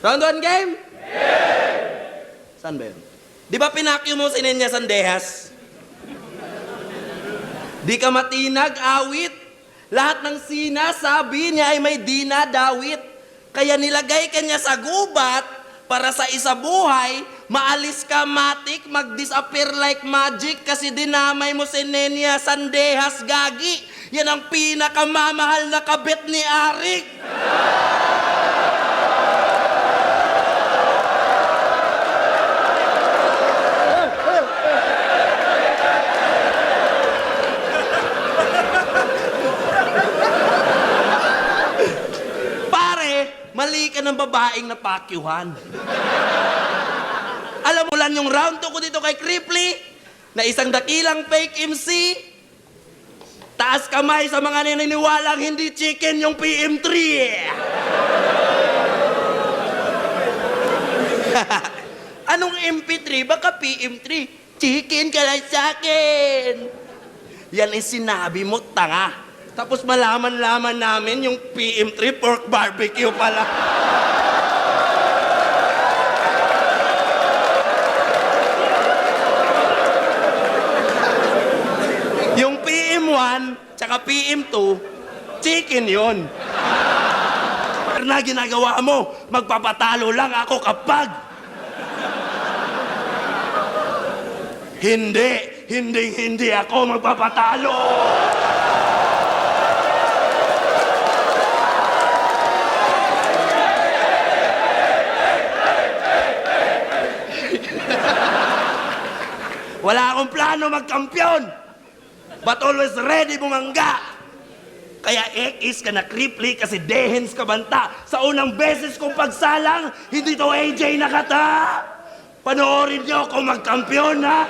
Round 1 game? Saan ba yun? Di ba pinakyo mo si Nenya Sandehas? Di ka matinag, awit. Lahat ng sinasabi niya ay may dinadawit. Kaya nilagay ka niya sa gubat para sa isa buhay, maalis ka matik, mag-disappear like magic kasi dinamay mo si Nenya Sandehas, gagi. Yan ang pinakamamahal na kabit ni Arik. Mali ka ng babaeng napakyuhan. Alam mo lang yung round 2 ko dito kay Cripply, na isang dakilang fake MC, taas kamay sa mga naniniwalang hindi chicken yung PM3. Anong MP3? Baka PM3. Chicken ka lang sa akin. Yan ang sinabi mo, tanga. Tapos malaman-laman namin yung PM3 pork barbecue pala. Yung PM1 tsaka PM2, chicken yun. Na ginagawa mo, magpapatalo lang ako kapag... Hindi ako magpapatalo. Wala akong plano magkampiyon, but always ready bumangga. Kaya X ka na Cripply kasi dehens ka banta. Sa unang beses kong pagsalang, hindi to AJ nakata. Panoorin niyo kung magkampiyon, ha?